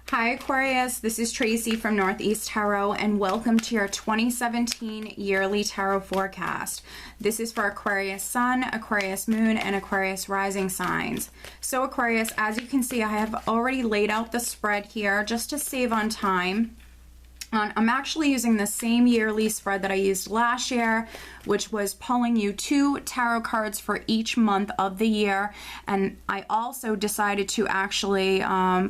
Hi Aquarius, this is Tracy from Northeast Tarot and welcome to your 2017 yearly tarot forecast. This is for Aquarius Sun, Aquarius Moon, and Aquarius Rising signs. So Aquarius, as you can see, I have already laid out the spread here just to save on time. I'm actually using the same yearly spread that I used last year, which was pulling you 2 tarot cards for each month of the year. And I also decided to actually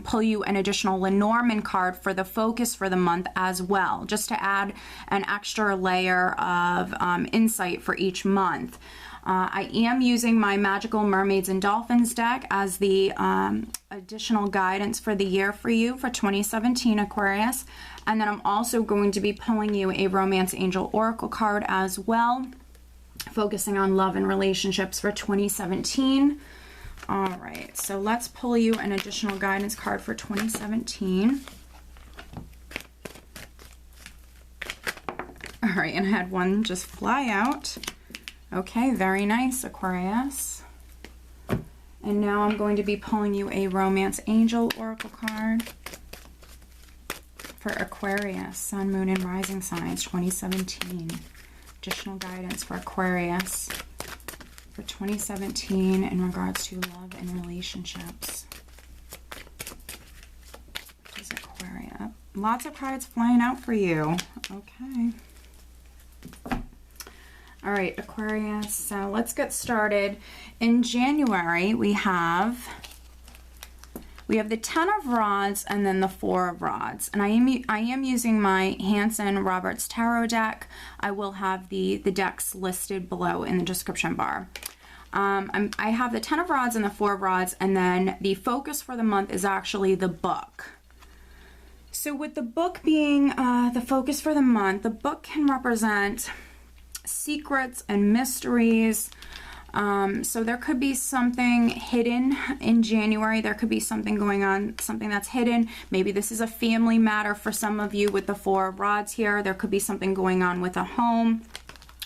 pull you an additional Lenormand card for the focus for the month as well, just to add an extra layer of insight for each month. I am using my Magical Mermaids and Dolphins deck as the additional guidance for the year for you for 2017, Aquarius. And then I'm also going to be pulling you a Romance Angel Oracle card as well, focusing on love and relationships for 2017. All right, so let's pull you an additional guidance card for 2017. All right, and I had one just fly out. Okay, very nice, Aquarius. And now I'm going to be pulling you a Romance Angel Oracle card for Aquarius, Sun, Moon, and Rising signs 2017. Additional guidance for Aquarius for 2017 in regards to love and relationships. What is Aquarius? Lots of cards flying out for you. Okay. All right, Aquarius, so let's get started. In January, we have the 10 of Rods and then the 4 of Rods. And I am using my Hanson Roberts Tarot deck. I will have the decks listed below in the description bar. I have the 10 of Rods and the 4 of Rods, and then the focus for the month is actually the book. So with the book being the focus for the month, the book can represent secrets and mysteries. So there could be something hidden in January. There could be something going on, something that's hidden. Maybe this is a family matter for some of you with the 4 of Rods here. There could be something going on with a home.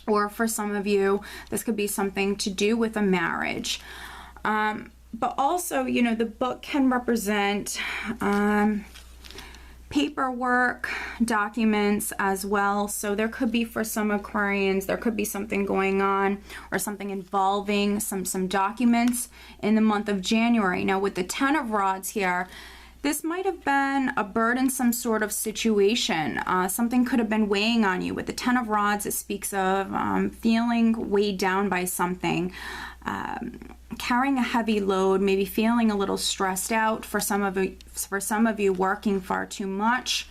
Or for some of you, this could be something to do with a marriage. But also, you know, the book can represent paperwork, documents as well. So there could be, for some Aquarians, there could be something going on or something involving some documents in the month of January. Now with the 10 of Rods here, this might have been a burdensome sort of situation. Something could have been weighing on you. With the 10 of Rods, it speaks of feeling weighed down by something, carrying a heavy load, maybe feeling a little stressed out. For some of you, working far too much.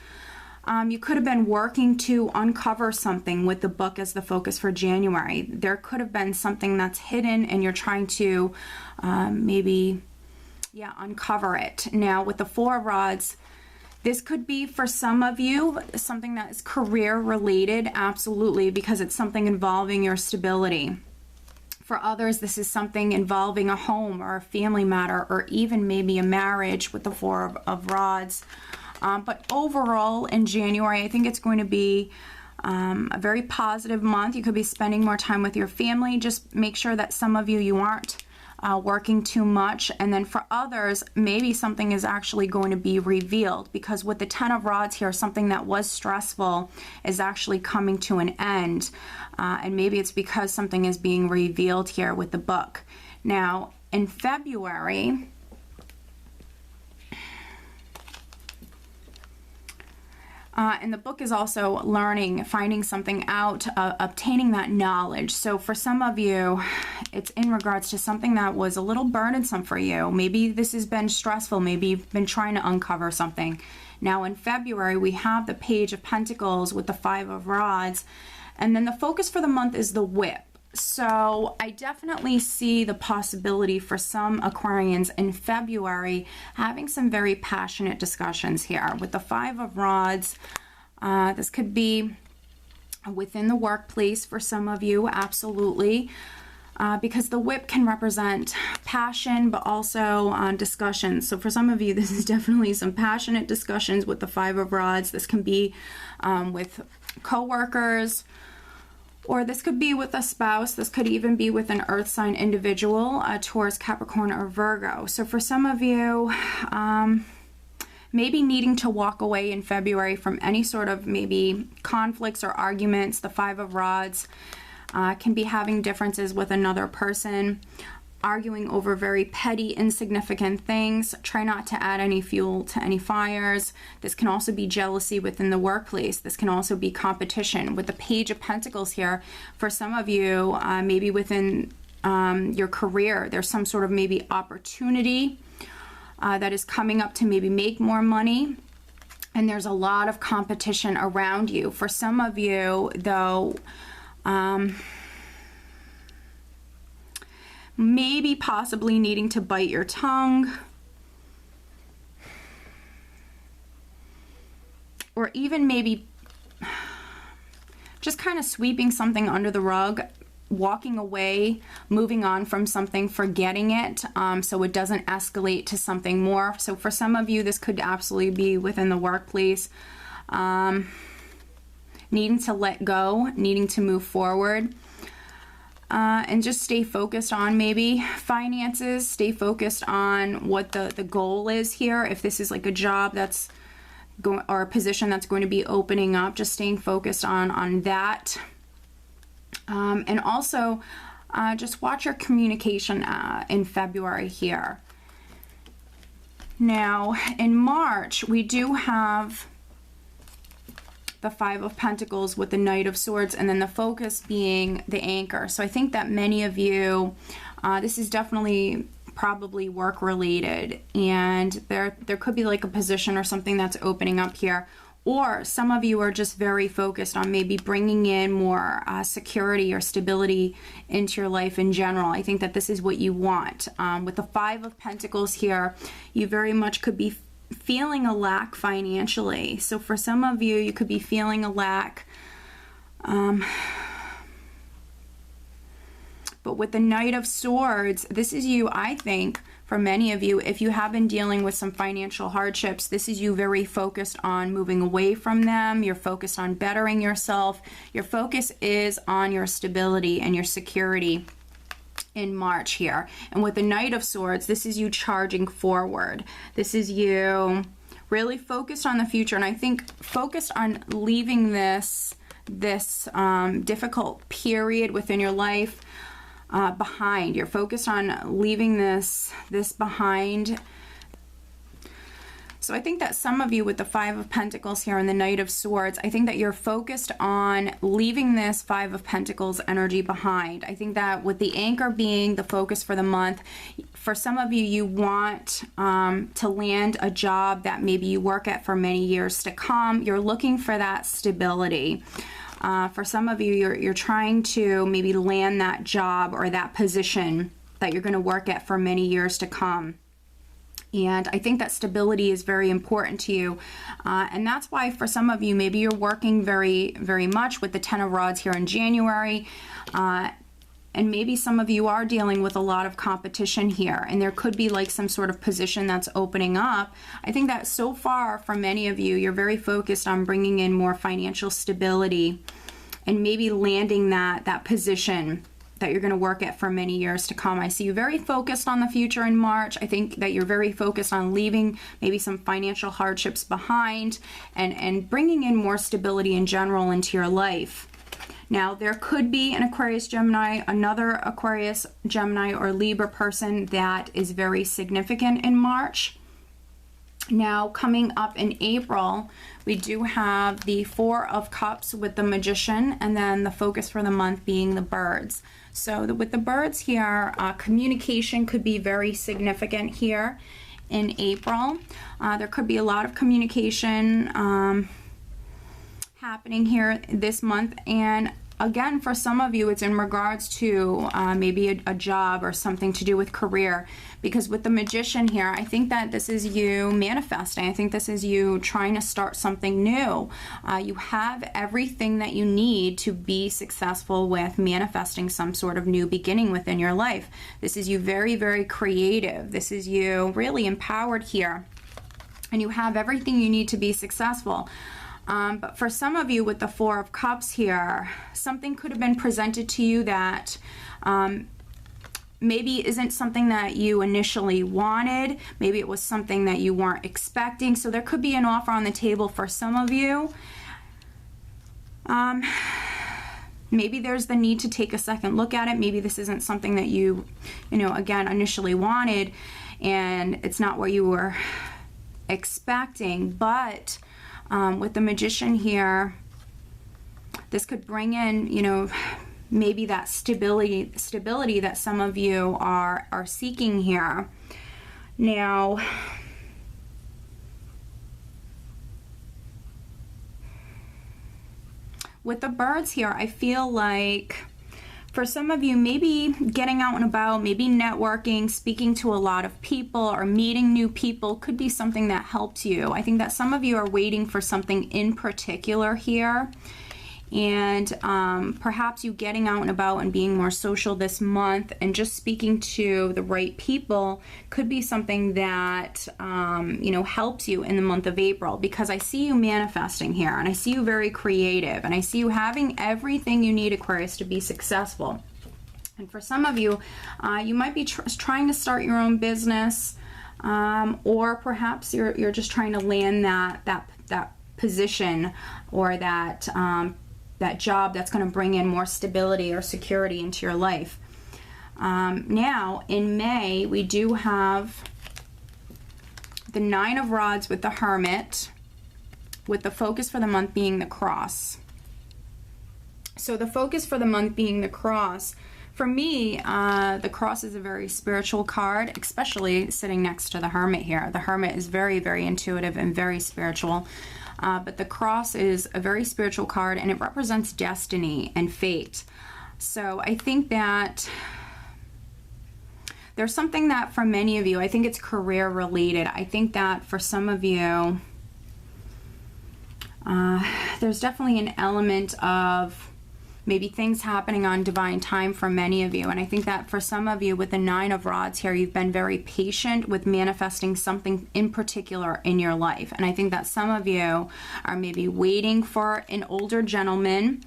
You could have been working to uncover something with the book as the focus for January. There could have been something that's hidden and you're trying to maybe uncover it. Now with the 4 of Rods, this could be, for some of you, something that is career related, absolutely, because it's something involving your stability. For others, this is something involving a home or a family matter, or even maybe a marriage with the 4 of Rods. But overall, in January, I think it's going to be a very positive month. You could be spending more time with your family. Just make sure that some of you aren't working too much. And then for others, maybe something is actually going to be revealed, because with the 10 of Rods here, something that was stressful is actually coming to an end. And maybe it's because something is being revealed here with the book. Now, in February, and the book is also learning, finding something out, obtaining that knowledge. So for some of you, it's in regards to something that was a little burdensome for you. Maybe this has been stressful. Maybe you've been trying to uncover something. Now in February, we have the Page of Pentacles with the 5 of Rods. And then the focus for the month is the Whip. So I definitely see the possibility for some Aquarians in February having some very passionate discussions here. With the 5 of Rods, this could be within the workplace for some of you, absolutely. Because the Whip can represent passion, but also discussions. So for some of you, this is definitely some passionate discussions with the 5 of Rods. This can be with coworkers, or this could be with a spouse. This could even be with an earth sign individual, Taurus, Capricorn, or Virgo. So for some of you, maybe needing to walk away in February from any sort of maybe conflicts or arguments. The Five of Rods can be having differences with another person, arguing over very petty, insignificant things. Try not to add any fuel to any fires. This can also be jealousy within the workplace. This can also be competition. With the Page of Pentacles here, for some of you, maybe within your career, there's some sort of maybe opportunity that is coming up to maybe make more money, and there's a lot of competition around you. For some of you, though, maybe possibly needing to bite your tongue, or even maybe just kind of sweeping something under the rug, walking away, moving on from something, forgetting it, so it doesn't escalate to something more. So for some of you, this could absolutely be within the workplace, needing to let go, needing to move forward, and just stay focused on maybe finances, stay focused on what the goal is here. If this is like a job that's going, or a position that's going to be opening up, just staying focused on that. And also, just watch your communication in February here. Now, in March, we do have the Five of Pentacles with the Knight of Swords, and then the focus being the anchor. So I think that many of you, this is definitely probably work related, and there could be like a position or something that's opening up here. Or some of you are just very focused on maybe bringing in more security or stability into your life in general. I think that this is what you want. With the Five of Pentacles here, you very much could be feeling a lack financially. So for some of you, you could be feeling a lack. But with the Knight of Swords, this is you, I think, for many of you, if you have been dealing with some financial hardships, this is you very focused on moving away from them. You're focused on bettering yourself. Your focus is on your stability and your security in March here. And with the Knight of Swords, this is you charging forward. This is you really focused on the future. And I think focused on leaving this difficult period within your life behind. You're focused on leaving this behind. So I think that some of you with the Five of Pentacles here and the Knight of Swords, I think that you're focused on leaving this Five of Pentacles energy behind. I think that with the anchor being the focus for the month, for some of you, you want to land a job that maybe you work at for many years to come. You're looking for that stability. For some of you, you're trying to maybe land that job or that position that you're going to work at for many years to come. And I think that stability is very important to you. And that's why for some of you, maybe you're working very, very much with the Ten of Rods here in January. And maybe some of you are dealing with a lot of competition here, and there could be like some sort of position that's opening up. I think that so far for many of you, you're very focused on bringing in more financial stability and maybe landing that position that you're going to work at for many years to come. I see you very focused on the future in March. I think that you're very focused on leaving maybe some financial hardships behind and bringing in more stability in general into your life. Now, there could be an Aquarius, Gemini, another Aquarius, Gemini, or Libra person that is very significant in March. Now, coming up in April, we do have the Four of Cups with the Magician, and then the focus for the month being the Birds. So with the Birds here, communication could be very significant here in April. There could be a lot of communication happening here this month, and again, for some of you, it's in regards to maybe a job or something to do with career, because with the Magician here, I think that this is you manifesting. I think this is you trying to start something new. You have everything that you need to be successful with manifesting some sort of new beginning within your life. This is you very, very creative. This is you really empowered here, and you have everything you need to be successful. But for some of you with the Four of Cups here, something could have been presented to you that maybe isn't something that you initially wanted. Maybe it was something that you weren't expecting. So there could be an offer on the table for some of you. Maybe there's the need to take a second look at it. Maybe this isn't something that you know, again, initially wanted, and it's not what you were expecting. But with the Magician here, this could bring in, you know, maybe that stability that some of you are seeking here. Now, with the birds here, I feel like for some of you, maybe getting out and about, maybe networking, speaking to a lot of people or meeting new people could be something that helps you. I think that some of you are waiting for something in particular here. And perhaps you getting out and about and being more social this month and just speaking to the right people could be something that you know, helps you in the month of April, because I see you manifesting here, and I see you very creative, and I see you having everything you need, Aquarius, to be successful. And for some of you, you might be trying to start your own business, or perhaps you're just trying to land that position or that that job that's going to bring in more stability or security into your life. Now, in May, we do have the Nine of Rods with the Hermit, with the focus for the month being the Cross. So the focus for the month being the Cross, for me, the Cross is a very spiritual card, especially sitting next to the Hermit here. The Hermit is very, very intuitive and very spiritual. But the Cross is a very spiritual card, and it represents destiny and fate. So I think that there's something that for many of you, I think it's career related. I think that for some of you, there's definitely an element of maybe things happening on divine time for many of you. And I think that for some of you, with the Nine of Rods here, you've been very patient with manifesting something in particular in your life. And I think that some of you are maybe waiting for an older gentleman.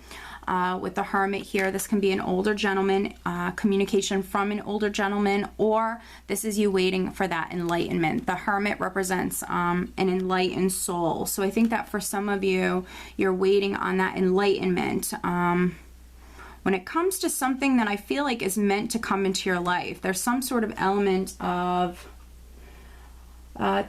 With the Hermit here, this can be an older gentleman, communication from an older gentleman, or this is you waiting for that enlightenment. The Hermit represents an enlightened soul. So I think that for some of you, you're waiting on that enlightenment. When it comes to something that I feel like is meant to come into your life, there's some sort of element of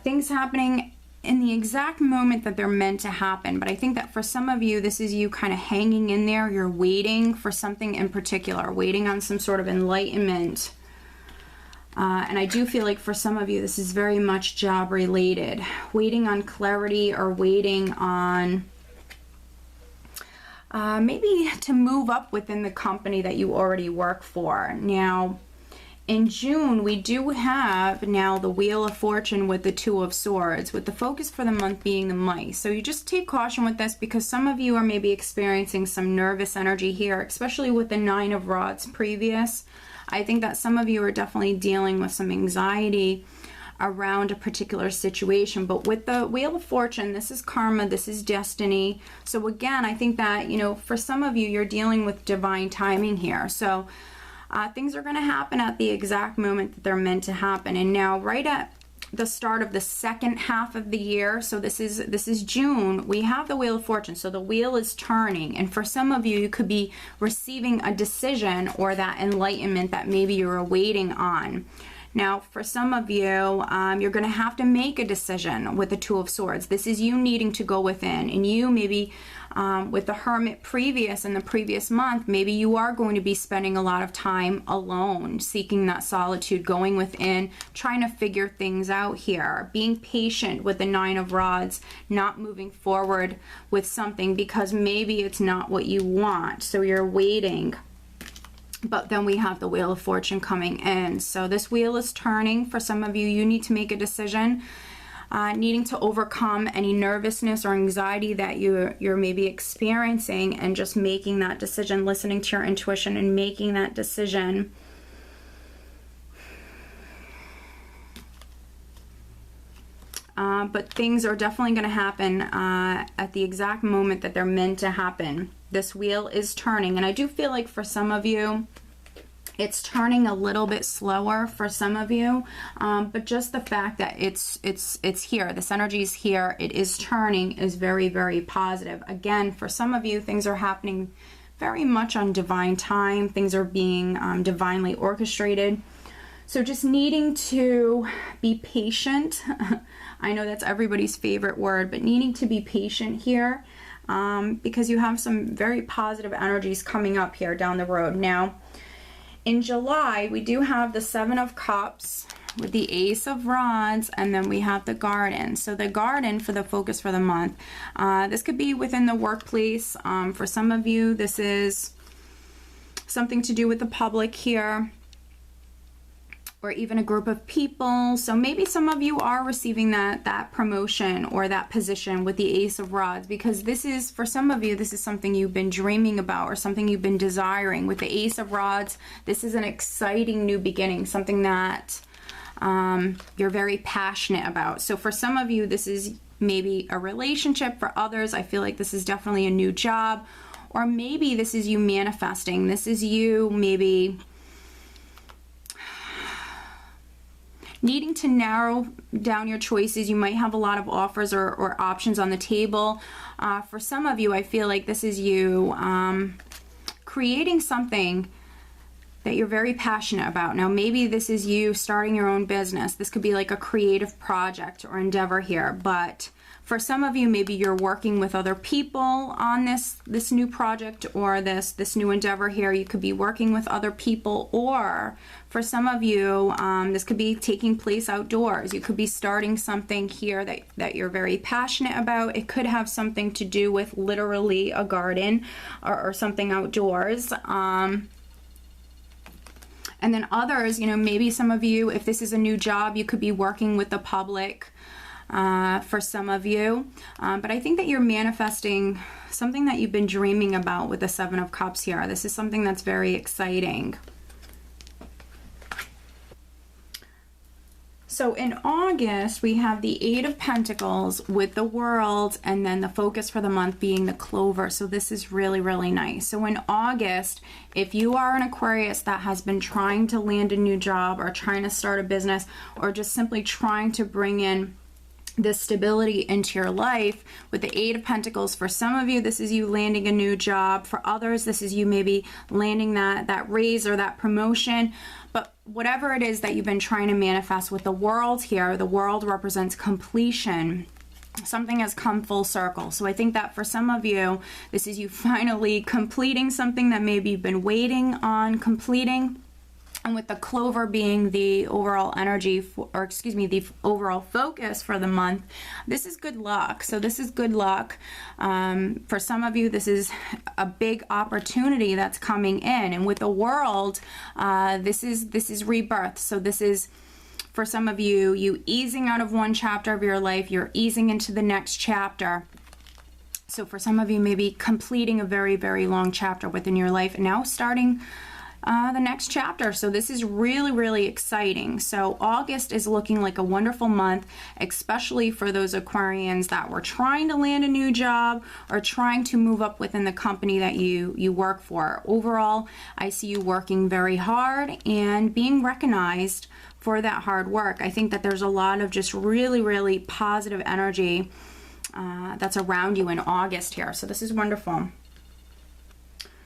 things happening in the exact moment that they're meant to happen. But I think that for some of you, this is you kind of hanging in there. You're waiting for something in particular, waiting on some sort of enlightenment. And I do feel like for some of you, this is very much job related, waiting on clarity or waiting on maybe to move up within the company that you already work for. Now, in June, we do have now the Wheel of Fortune with the Two of Swords, with the focus for the month being the Mice. So you just take caution with this, because some of you are maybe experiencing some nervous energy here, especially with the Nine of Rods previous. I think that some of you are definitely dealing with some anxiety around a particular situation. But with the Wheel of Fortune, this is karma, this is destiny. So again, I think that, you know, for some of you, you're dealing with divine timing here. So things are going to happen at the exact moment that they're meant to happen. And now, right at the start of the second half of the year, so this is June, we have the Wheel of Fortune. So the wheel is turning, and for some of you, you could be receiving a decision or that enlightenment that maybe you're waiting on. Now, for some of you, you're going to have to make a decision with the Two of Swords. This is you needing to go within, and you maybe with the Hermit previous in the previous month, maybe you are going to be spending a lot of time alone, seeking that solitude, going within, trying to figure things out here, being patient with the Nine of Rods, not moving forward with something because maybe it's not what you want, so you're waiting. But then we have the Wheel of Fortune coming in. So this wheel is turning. For some of you, you need to make a decision, needing to overcome any nervousness or anxiety that you're maybe experiencing, and just making that decision, listening to your intuition and making that decision. But things are definitely going to happen at the exact moment that they're meant to happen. This wheel is turning, and I do feel like for some of you, It's turning a little bit slower for some of you, but just the fact that it's here, this energy is here, it is turning, is very, very positive. Again, for some of you, things are happening very much on divine time. Things are being divinely orchestrated. So just needing to be patient. I know that's everybody's favorite word, but needing to be patient here, because you have some very positive energies coming up here down the road. Now, in July, we do have the Seven of Cups with the Ace of Rods, and then we have the Garden. So the Garden for the focus for the month. This could be within the workplace. For some of you, this is something to do with the public here, or even a group of people. So maybe some of you are receiving that promotion or that position with the Ace of Rods, because this is, for some of you, this is something you've been dreaming about or something you've been desiring. With the Ace of Rods, this is an exciting new beginning, something that you're very passionate about. So for some of you, this is maybe a relationship. For others, I feel like this is definitely a new job, or maybe this is you manifesting. This is you maybe needing to narrow down your choices. You might have a lot of offers or options on the table. For some of you, I feel like this is you creating something that you're very passionate about. Now, maybe this is you starting your own business. This could be like a creative project or endeavor here, but for some of you, maybe you're working with other people on this new project or this new endeavor here. You could be working with other people, or for some of you, this could be taking place outdoors. You could be starting something here that you're very passionate about. It could have something to do with literally a garden or something outdoors. And then others, you know, maybe some of you, if this is a new job, you could be working with the public. For some of you, but I think that you're manifesting something that you've been dreaming about with the Seven of Cups here. This is something that's very exciting. So in August, we have the Eight of Pentacles with the World, and then the focus for the month being the Clover. So this is really, really nice. So in August, if you are an Aquarius that has been trying to land a new job or trying to start a business or just simply trying to bring in this stability into your life with the Eight of Pentacles, for some of you, this is you landing a new job. For others, this is you maybe landing that raise or that promotion. But whatever it is that you've been trying to manifest with the World here, the World represents completion. Something has come full circle. So I think that for some of you, this is you finally completing something that maybe you've been waiting on completing. And with the Clover being the overall energy, the overall focus for the month, this is good luck. So this is good luck. For some of you, this is a big opportunity that's coming in. And with the World, this is rebirth. So this is, for some of you, you easing out of one chapter of your life, you're easing into the next chapter. So for some of you, maybe completing a very, very long chapter within your life and now starting the next chapter. So this is really, really exciting. So August is looking like a wonderful month, especially for those Aquarians that were trying to land a new job or trying to move up within the company that you work for. Overall, I see you working very hard and being recognized for that hard work. I think that there's a lot of just really, really positive energy that's around you in August here. So this is wonderful.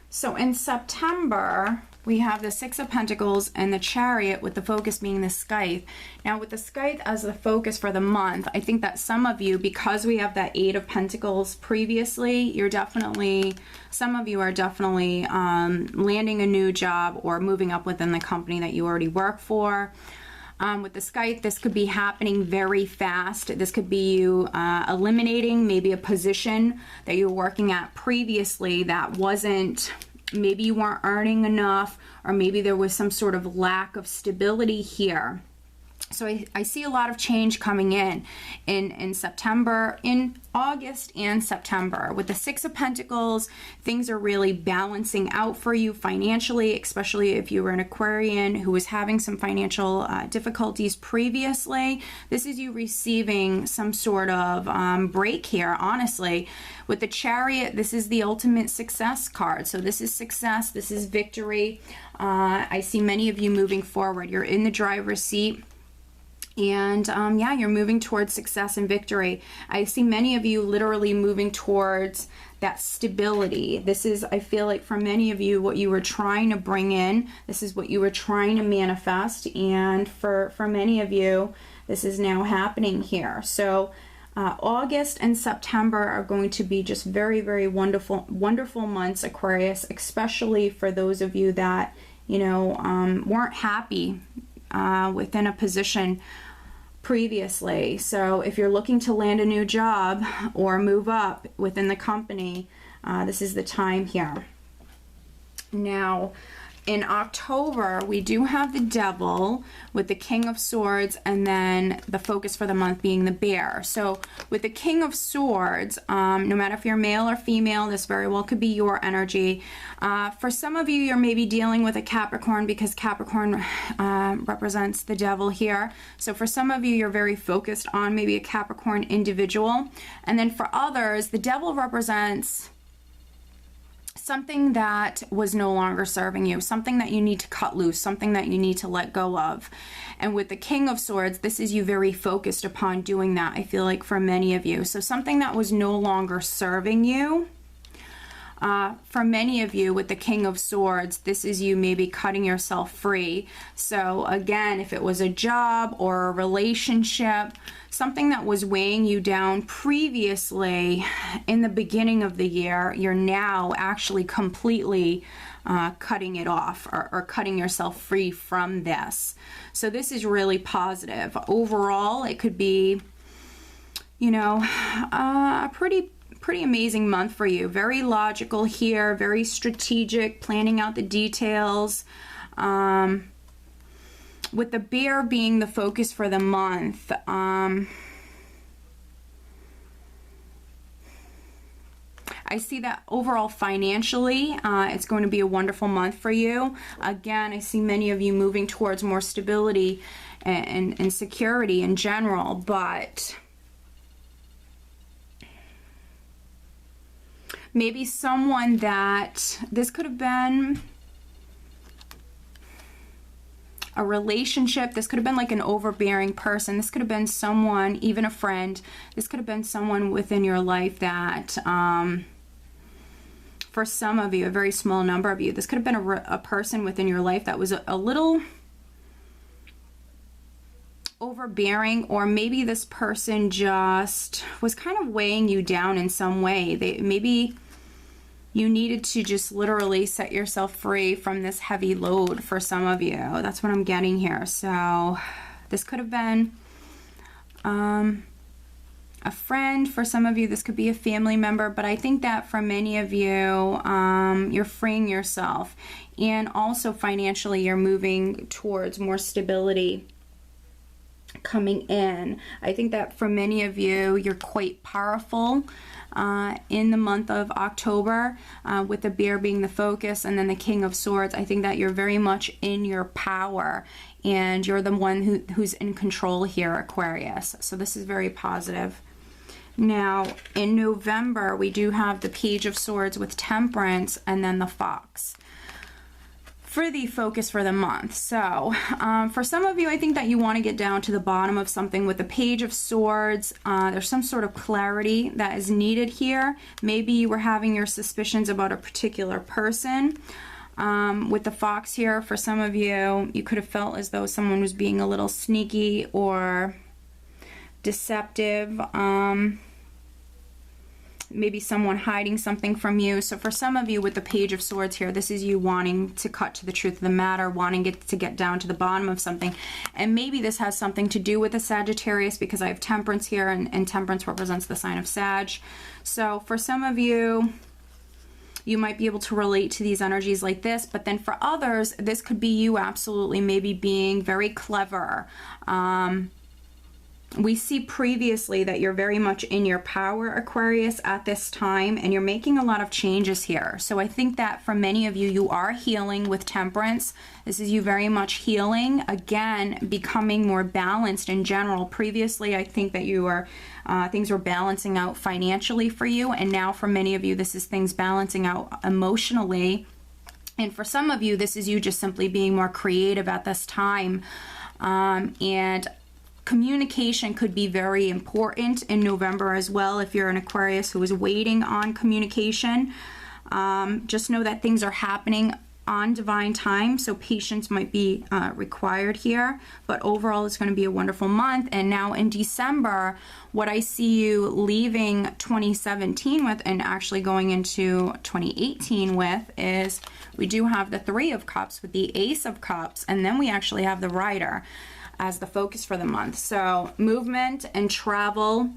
So in September, we have the Six of Pentacles and the Chariot, with the focus being the Scythe. Now with the Scythe as the focus for the month, I think that some of you, because we have that Eight of Pentacles previously, some of you are definitely landing a new job or moving up within the company that you already work for. With the Scythe, this could be happening very fast. This could be you eliminating maybe a position that you were working at previously that wasn't, maybe you weren't earning enough, or maybe there was some sort of lack of stability here. So I see a lot of change coming in September, in August and September. With the Six of Pentacles, things are really balancing out for you financially, especially if you were an Aquarian who was having some financial difficulties previously. This is you receiving some sort of break here, honestly. With the Chariot, this is the ultimate success card. So this is success, this is victory. I see many of you moving forward. You're in the driver's seat. And yeah, you're moving towards success and victory. I see many of you literally moving towards that stability. This is, I feel like for many of you, what you were trying to bring in. This is what you were trying to manifest. And for many of you, this is now happening here. So August and September are going to be just very, very wonderful months, Aquarius, especially for those of you that, you know, weren't happy within a position previously. So if you're looking to land a new job or move up within the company, this is the time here. Now, in October, we do have the Devil with the King of Swords, and then the focus for the month being the Bear. So with the King of Swords, no matter if you're male or female, this very well could be your energy. For some of you, you're maybe dealing with a Capricorn because Capricorn represents the Devil here. So for some of you, you're very focused on maybe a Capricorn individual. And then for others, the Devil represents something that was no longer serving you, something that you need to cut loose, something that you need to let go of. And with the King of Swords, this is you very focused upon doing that, I feel like, for many of you. So something that was no longer serving you. For many of you with the King of Swords, this is you maybe cutting yourself free. So again, if it was a job or a relationship, something that was weighing you down previously in the beginning of the year, you're now actually completely cutting it off or cutting yourself free from this. So this is really positive. Overall, it could be, you know, a pretty amazing month for you. Very logical here, very strategic, planning out the details. With the Bear being the focus for the month, I see that overall financially, it's going to be a wonderful month for you. Again, I see many of you moving towards more stability and security in general, but maybe someone that, this could have been a relationship, this could have been like an overbearing person, this could have been someone, even a friend, this could have been someone within your life that, for some of you, a very small number of you, this could have been a person within your life that was a little overbearing, or maybe this person just was kind of weighing you down in some way. Maybe you needed to just literally set yourself free from this heavy load for some of you. That's what I'm getting here. So this could have been a friend. For some of you, this could be a family member. But I think that for many of you, you're freeing yourself. And also financially, you're moving towards more stability coming in. I think that for many of you, you're quite powerful in the month of October, with the Bear being the focus and then the King of Swords. I think that you're very much in your power and you're the one who's in control here, Aquarius. So this is very positive. Now, in November, we do have the Page of Swords with Temperance and then the Fox for the focus for the month. So for some of you, I think that you want to get down to the bottom of something with the Page of Swords. There's some sort of clarity that is needed here. Maybe you were having your suspicions about a particular person. With the Fox here, for some of you, you could have felt as though someone was being a little sneaky or deceptive. Maybe someone hiding something from you. So for some of you with the Page of Swords here, this is you wanting to cut to the truth of the matter, wanting to get down to the bottom of something. And maybe this has something to do with a Sagittarius, because I have Temperance here, and Temperance represents the sign of Sag. So for some of you, you might be able to relate to these energies like this. But then for others, this could be you absolutely maybe being very clever. We see previously that you're very much in your power, Aquarius, at this time, and you're making a lot of changes here. So I think that for many of you, you are healing with Temperance. This is you very much healing, again, becoming more balanced in general. Previously, I think that you were, things were balancing out financially for you, and now for many of you, this is things balancing out emotionally. And for some of you, this is you just simply being more creative at this time. And communication could be very important in November as well. If you're an Aquarius who is waiting on communication, just know that things are happening on divine time, so patience might be required here. But overall, it's going to be a wonderful month. And now in December, what I see you leaving 2017 with and actually going into 2018 with is we do have the Three of Cups with the Ace of Cups, and then we actually have the Rider as the focus for the month. So movement and travel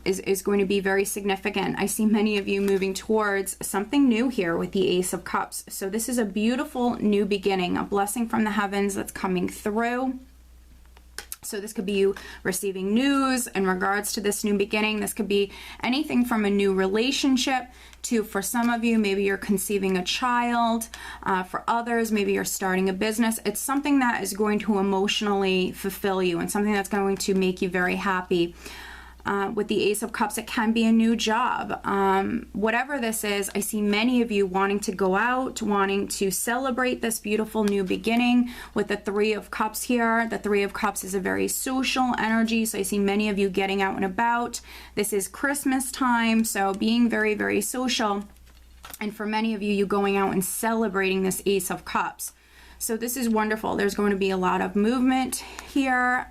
is going to be very significant. I see many of you moving towards something new here with the Ace of Cups. So this is a beautiful new beginning, a blessing from the heavens that's coming through. So this could be you receiving news in regards to this new beginning. This could be anything from a new relationship to, for some of you, maybe you're conceiving a child. For others, maybe you're starting a business. It's something that is going to emotionally fulfill you and something that's going to make you very happy. With the Ace of Cups, it can be a new job. Whatever this is, I see many of you wanting to go out, wanting to celebrate this beautiful new beginning with the Three of Cups here. The Three of Cups is a very social energy, so I see many of you getting out and about. This is Christmas time, so being very, very social. And for many of you, you going out and celebrating this Ace of Cups. So this is wonderful. There's going to be a lot of movement here.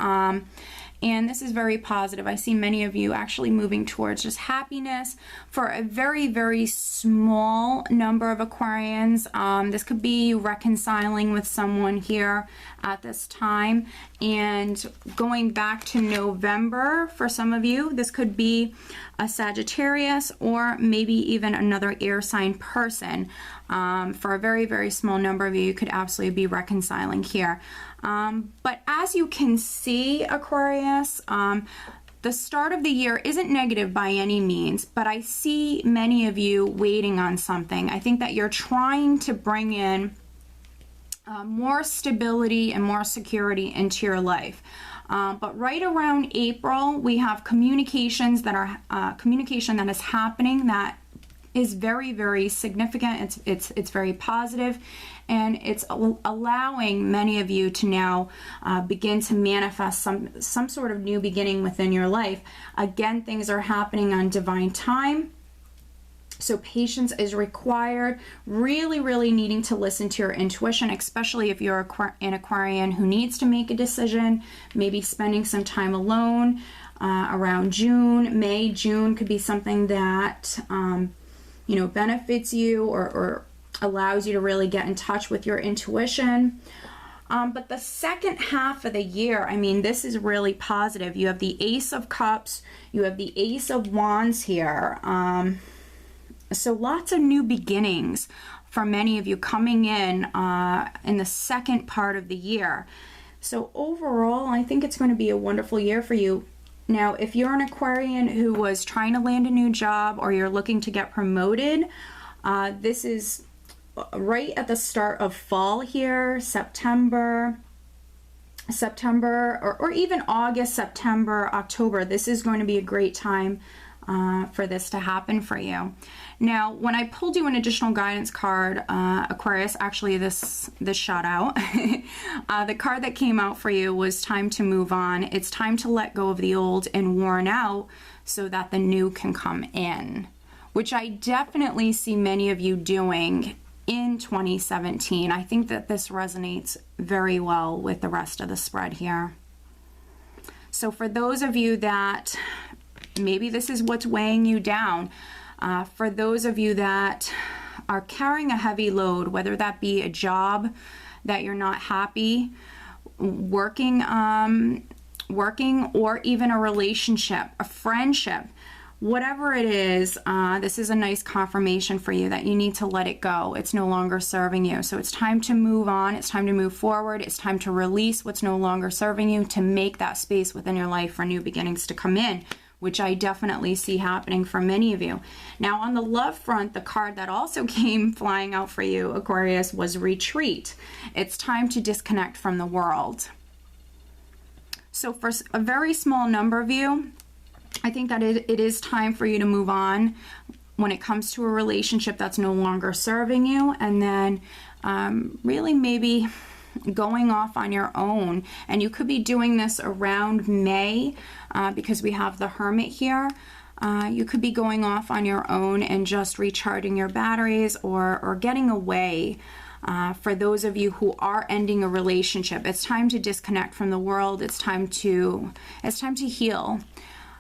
And this is very positive. I see many of you actually moving towards just happiness. For a very, very small number of Aquarians, this could be reconciling with someone here at this time. And going back to November, for some of you, this could be a Sagittarius or maybe even another air sign person. For a very, very small number of you, you could absolutely be reconciling here. But as you can see, Aquarius, the start of the year isn't negative by any means, but I see many of you waiting on something. I think that you're trying to bring in more stability and more security into your life. But right around April, we have communications that are communication that is happening that is very, very significant. It's very positive, and it's allowing many of you to now begin to manifest some sort of new beginning within your life. Again, things are happening on divine time. So patience is required, really, really needing to listen to your intuition, especially if you're an Aquarian who needs to make a decision, maybe spending some time alone around June. May, June could be something that, you know, benefits you or allows you to really get in touch with your intuition. But the second half of the year, I mean, this is really positive. You have the Ace of Cups, you have the Ace of Wands here. So lots of new beginnings for many of you coming in the second part of the year. So overall, I think it's going to be a wonderful year for you. Now, if you're an Aquarian who was trying to land a new job or you're looking to get promoted, this is right at the start of fall here, September, or even August, September, October. This is going to be a great time for this to happen for you. Now, when I pulled you an additional guidance card, Aquarius, actually this shot out. The card that came out for you was time to move on. It's time to let go of the old and worn out so that the new can come in, which I definitely see many of you doing in 2017. I think that this resonates very well with the rest of the spread here. So for those of you that maybe this is what's weighing you down, for those of you that are carrying a heavy load, whether that be a job that you're not happy working, or even a relationship, a friendship, whatever it is, this is a nice confirmation for you that you need to let it go. It's no longer serving you. So it's time to move on. It's time to move forward. It's time to release what's no longer serving you, to make that space within your life for new beginnings to come in, which I definitely see happening for many of you. Now, on the love front, the card that also came flying out for you, Aquarius, was retreat. It's time to disconnect from the world. So for a very small number of you, I think that it is time for you to move on when it comes to a relationship that's no longer serving you, and then really maybe going off on your own. And you could be doing this around May because we have the Hermit here. You could be going off on your own and just recharging your batteries, or getting away. For those of you who are ending a relationship, it's time to disconnect from the world. It's time to heal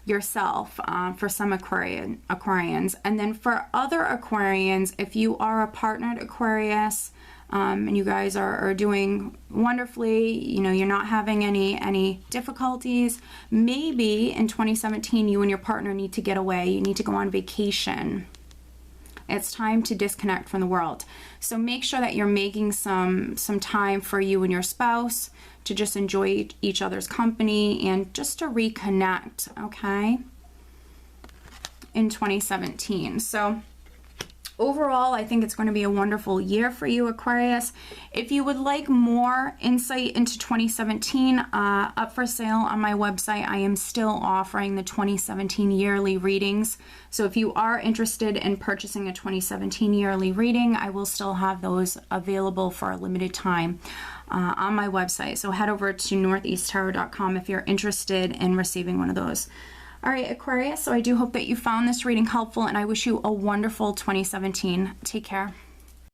yourself for some Aquarians. And then for other Aquarians, if you are a partnered Aquarius, and you guys are doing wonderfully, you know, you're not having any difficulties, maybe in 2017 you and your partner need to get away. You need to go on vacation. It's time to disconnect from the world. So make sure that you're making some time for you and your spouse to just enjoy each other's company and just to reconnect, okay, in 2017. So overall, I think it's going to be a wonderful year for you, Aquarius. If you would like more insight into 2017, up for sale on my website, I am still offering the 2017 yearly readings. So if you are interested in purchasing a 2017 yearly reading, I will still have those available for a limited time on my website. So head over to northeasttarot.com if you're interested in receiving one of those. All right, Aquarius, so I do hope that you found this reading helpful, and I wish you a wonderful 2017. Take care.